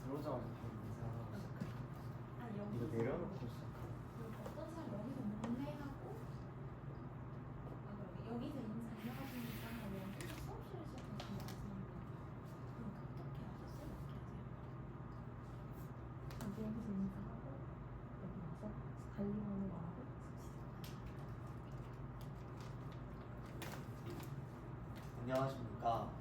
들어오자마자 바로 인사하고 시작해. 이거 여기서 내려놓고 시작하고. 어떤 사람 여기서 문례하고 여기서 인사 이어가시니까 여기서 수업실을 시작하시면 아시는데 그럼 어떻게 하셨어요? 어떻게 하세요? 여기서 인사하고 여기 와서 관리원을 하고 안녕하십니까.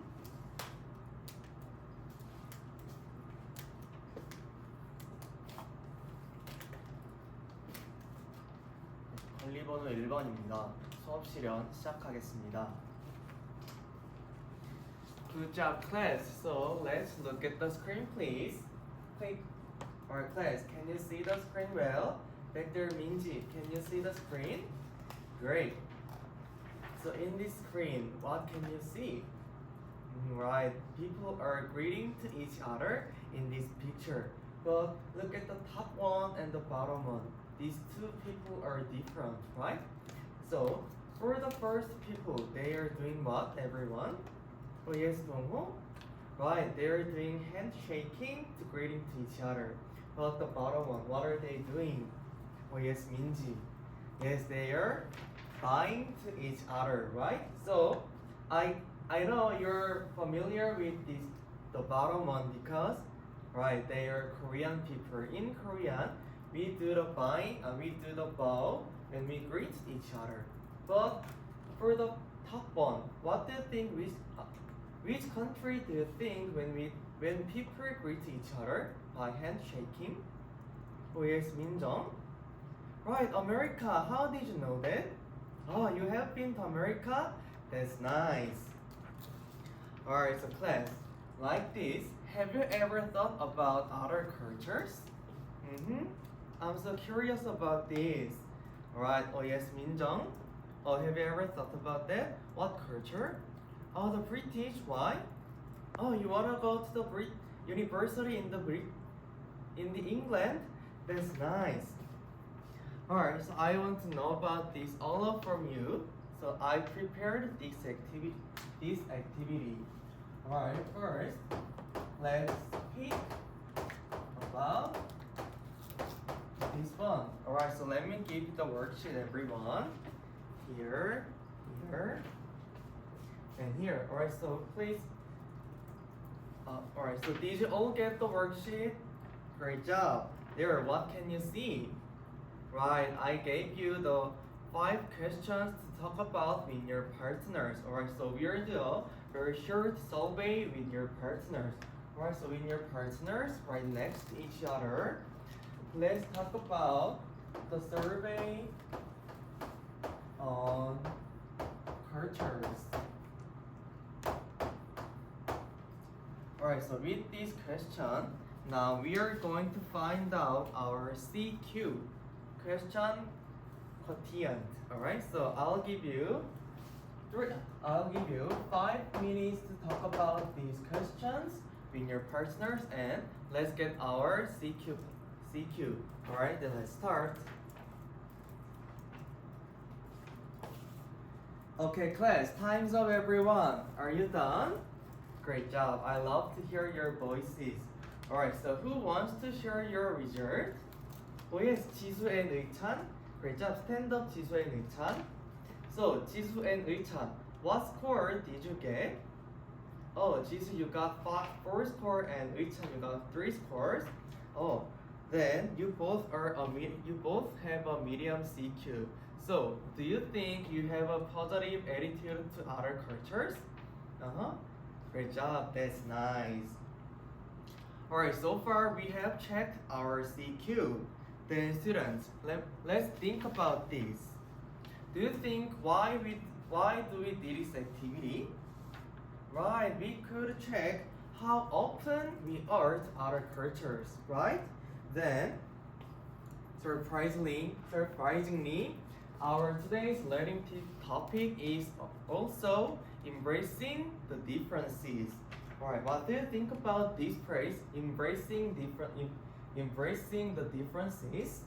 관리번호 1번입니다. 수업실연 시작하겠습니다. Good job, class. So let's look at the screen, please. Click. Alright, class. Can you see the screen well? Back there, Minji. Can you see the screen? Great. So in this screen, what can you see? Right, people are greeting to each other in this picture. But look at the top one and the bottom one. These two people are different, right? So for the first people, they are doing what, everyone? Oh yes, Dongho? Right, they are doing handshaking to greeting to each other. But the bottom one, what are they doing? Oh yes, Minji. Yes, they are bowing to each other, right? So I know you're familiar with this, the bottom one, because right, they are Korean people. In Korean, we do the bowing and we do the bow when we greet each other. But for the top one, what do you think? Which country do you think when people greet each other by handshaking? Oh yes, Minjong. Right, America. How did you know that? Oh, you have been to America? That's nice. Alright, so class, like this, have you ever thought about other cultures? I'm so curious about this. Alright, oh yes, Minjong. Oh, have you ever thought about that? What culture? Oh, the British, why? Oh, you wanna go to the university in the England? That's nice. Alright, so I want to know about this all from you. So I prepared this activity. Alright, first, let's speak about this one. Alright, so let me give you the worksheet, everyone. Here, here, and here. Alright, so please. Alright, so did you all get the worksheet? Great job. There, what can you see? Right, I gave you the 5 questions to talk about with your partners. Alright, so we'll do a very short survey with your partners. Alright, so with your partners right next to each other, let's talk about the survey on cultures. Alright, so with this question, now we are going to find out our CQ, question quotient. Alright, so I'll give you 5 minutes to talk about these questions with your partners, and let's get our CQ. Alright, then let's start. Okay, class, time's up, everyone. Are you done? Great job. I love to hear your voices. Alright, so who wants to share your result? Oh yes, 지수 and 의찬. Great job. Stand up, 지수 and 의찬. So, 지수 and 의찬, what score did you get? Oh, 지수, you got 4 score, and 의찬, you got 3 scores. Oh, then you both have a medium CQ. So, do you think you have a positive attitude to other cultures? Great job. That's nice. Alright, so far we have checked our CQ. Then students, let's think about this. Do you think why do we do this activity? Right, we could check how often we art other cultures, right? Then, surprisingly, our today's learning topic is also embracing the differences. Alright, what do you think about this phrase, embracing the differences?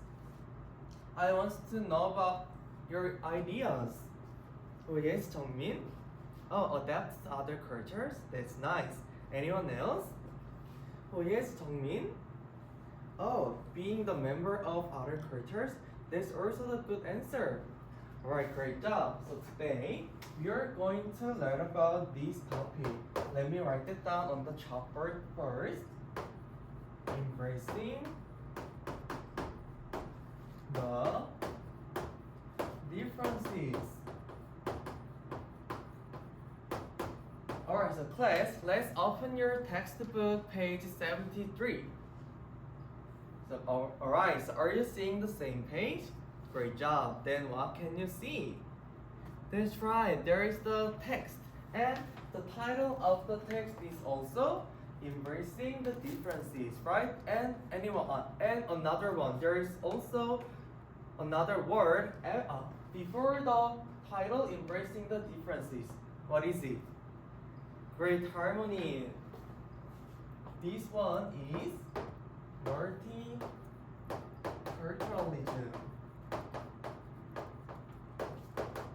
I want to know about your ideas. Oh yes, Jungmin. Oh, adapt to other cultures. That's nice. Anyone else? Oh yes, Jongmin. Oh, being the member of other cultures, that's also a good answer. Alright, great job. So today we are going to learn about this topic. Let me write it down on the chalkboard first. Embracing the differences. Alright, so class, let's open your textbook, page 73. So, alright, so are you seeing the same page? Great job. Then what can you see? That's right, there is the text. And the title of the text is also Embracing the Differences, right? And and another one. There is also another word before the title, Embracing the Differences. What is it? Great harmony. This one is multiculturalism.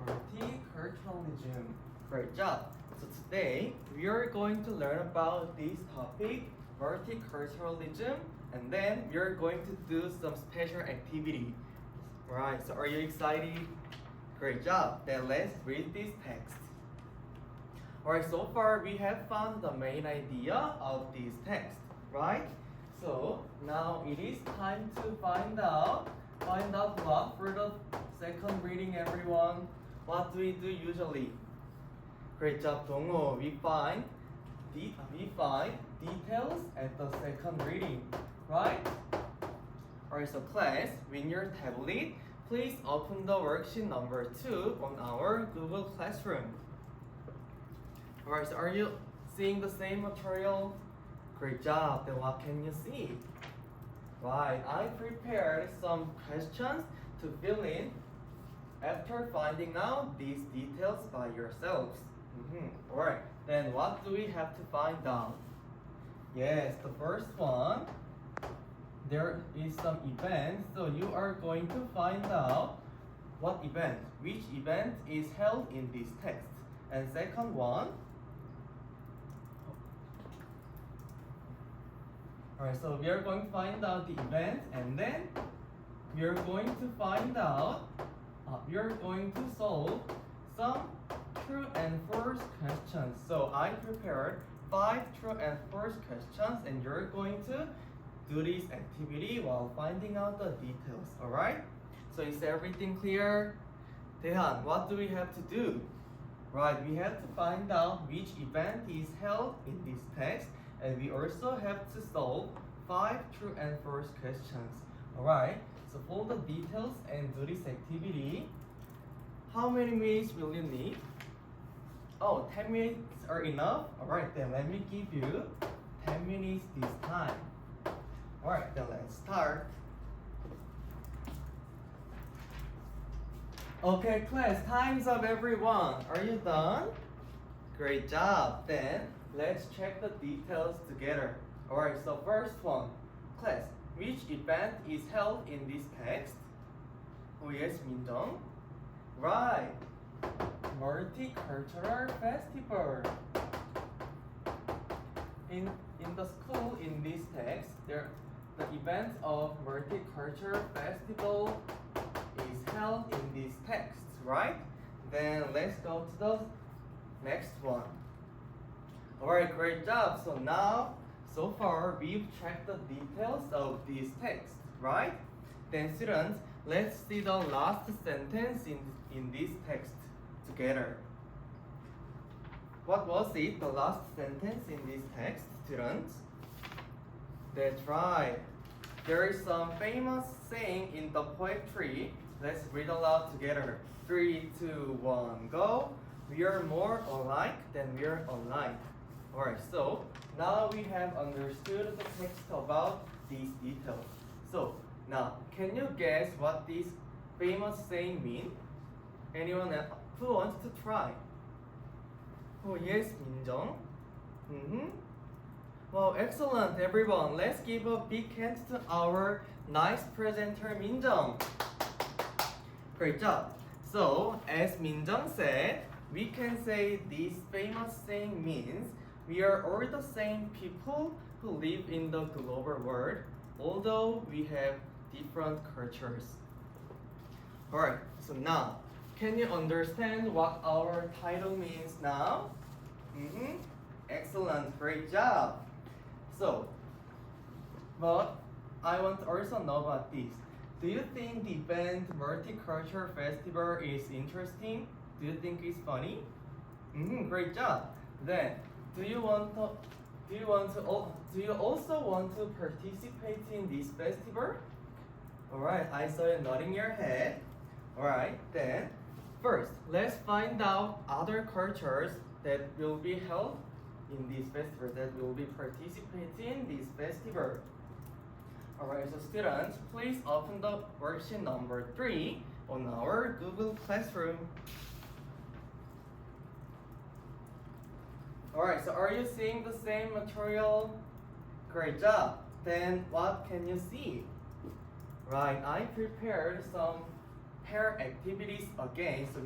Multiculturalism. Great job. So today we are going to learn about this topic, multiculturalism, and then we are going to do some special activity. Alright, so are you excited? Great job. Then let's read this text. Alright, so far we have found the main idea of this text, right? So now it is time to find out what for the second reading, everyone. What do we do usually? Great job, Dongho. We find details at the second reading, right? Alright, so class, with your tablet, please open the worksheet number 2 on our Google Classroom. Alright, so are you seeing the same material? Great job. Then what can you see? Right, I prepared some questions to fill in after finding out these details by yourselves. Alright, then what do we have to find out? Yes, the first one, there is some event, so you are going to find out what event, which event is held in this text. And second one, alright, so we are going to find out the event, and then we are going to find out, we are going to solve some true and false questions. So I prepared 5 true and false questions, and you're going to do this activity while finding out the details, alright? So is everything clear? Daehan, what do we have to do? Right, we have to find out which event is held in this text, and we also have to solve 5 true and false questions. Alright, so for the details and do this activity, how many minutes will you need? Oh, 10 minutes are enough? Alright, then let me give you 10 minutes this time. Alright, then let's start. Okay, class, time's up, everyone. Are you done? Great job. Then let's check the details together. Alright, so first one. Class, which event is held in this text? Oh yes, Minjong. Right. Multicultural festival. In the school, in this text, the event of multicultural festival is held in these texts, right? Then let's go to the next one. Alright, great job. So now, so far, we've checked the details of these texts, right? Then students, let's see the last sentence in this text together. What was it, the last sentence in this text, students? That's right. There is some famous saying in the poetry. Let's read aloud together. 3, 2, 1, go. We are more alike than we are alike. Alright, so now we have understood the text about these details. So now, can you guess what this famous saying means? Anyone else who wants to try? Oh yes, Minjong. Well, excellent, everyone. Let's give a big hand to our nice presenter, Minjong. Great job. So, as Minjong said, we can say this famous saying means we are all the same people who live in the global world, although we have different cultures. Alright, so now, can you understand what our title means now? Excellent, great job. So, but I want to also know about this. Do you think the event Multicultural Festival is interesting? Do you think it's funny? Great job. Then, do you also want to participate in this festival? Alright, I saw you nodding your head. Alright, then first let's find out other cultures that will be held in this festival, that will be participating in this festival. Alright, so students, please open the worksheet number 3 on our Google Classroom. Alright, so are you seeing the same material? Great job. Then what can you see? Right, I prepared some pair activities again. So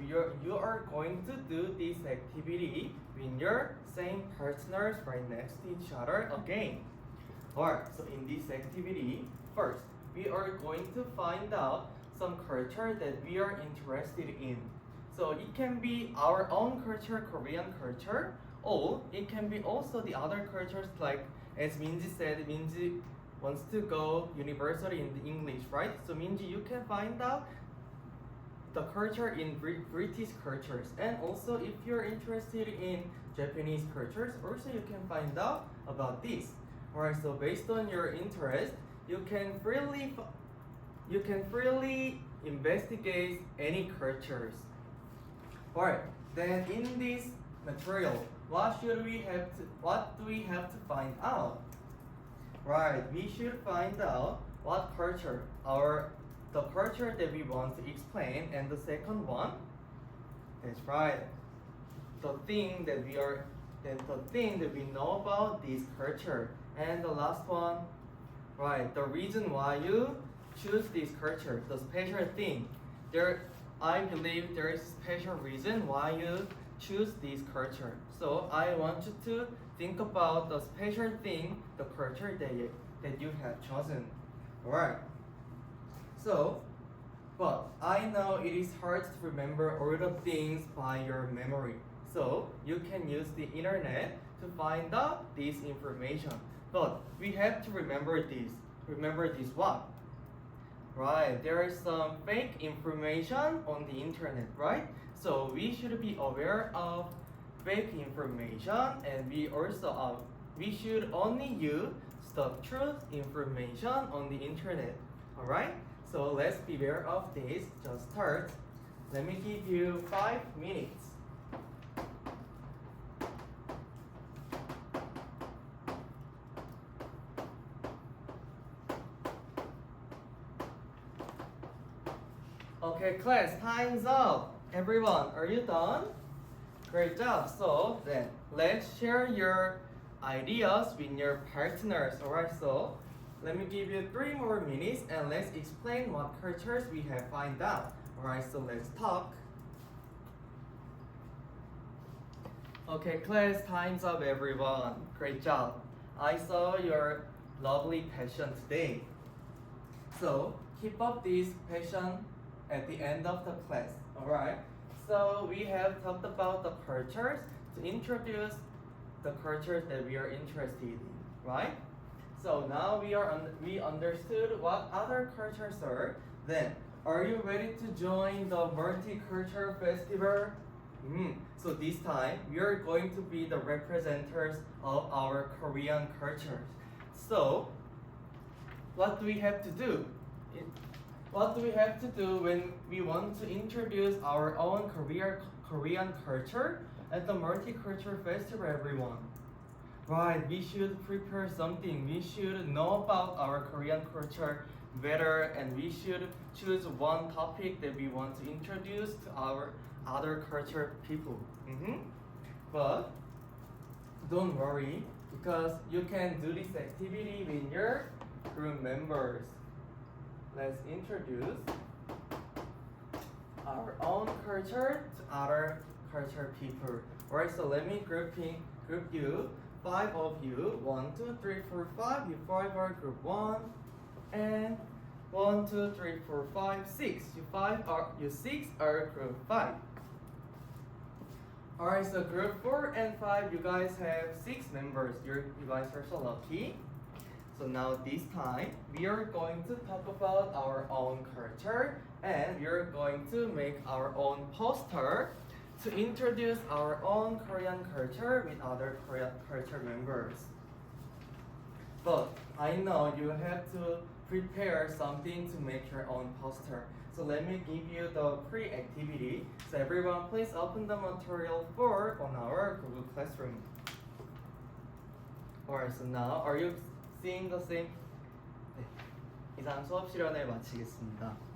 you are going to do this activity with your same partners right next to each other again. Alright, so in this activity, first, we are going to find out some culture that we are interested in. So it can be our own culture, Korean culture, or it can be also the other cultures, like as Minji said, Minji wants to go university in the English, right? So Minji, you can find out the culture in British cultures, and also if you're interested in Japanese cultures, also you can find out about this. Alright, so based on your interest, you can freely investigate any cultures. Alright, then in this material, what do we have to find out? Right, we should find out what culture, the culture that we want to explain, and the second one, that's right, the thing that we know about this culture, and the last one, right, the reason why you choose this culture, the special thing. I believe there is a special reason why you choose this culture. So I want you to think about the special thing, the culture that you have chosen. Alright. So, but I know it is hard to remember all the things by your memory. So you can use the internet to find out this information. But we have to remember this. Remember this what? Right, there is some fake information on the internet, right? So we should be aware of fake information, and we should only use the truth information on the internet. Alright? So let's be aware of this. Just start. Let me give you 5 minutes. Okay, class, time's up. Everyone, are you done? Great job. So then, let's share your ideas with your partners. Alright, so let me give you 3 more minutes and let's explain what cultures we have find out. Alright, so let's talk. Okay, class, time's up, everyone. Great job. I saw your lovely passion today. So keep up this passion at the end of the class. Alright, so we have talked about the cultures to introduce the cultures that we are interested in, right? So now we understood what other cultures are. Then, are you ready to join the Multicultural Festival? So this time, we are going to be the representatives of our Korean cultures. So, what do we have to do? What do we have to do when we want to introduce our own Korean culture at the Multicultural Festival, everyone? Right, we should prepare something. We should know about our Korean culture better, and we should choose one topic that we want to introduce to our other culture people. But don't worry, because you can do this activity with your group members. Let's introduce our own culture to other culture people. Alright, so let me group you 5 of you. 1, 2, 3, 4, 5. You 5 are group 1. And 1, 2, 3, 4, 5, 6. You 6 are group 5. Alright, so group 4 and 5, you guys have 6 members. You guys are so lucky. So now this time, we are going to talk about our own culture and we are going to make our own poster to introduce our own Korean culture with other Korean culture members. But I know you have to prepare something to make your own poster. So let me give you the pre-activity. So everyone please open the material 4 on our Google Classroom. Alright, so now are you seeing the same? 네. 이상 수업 실연을 마치겠습니다.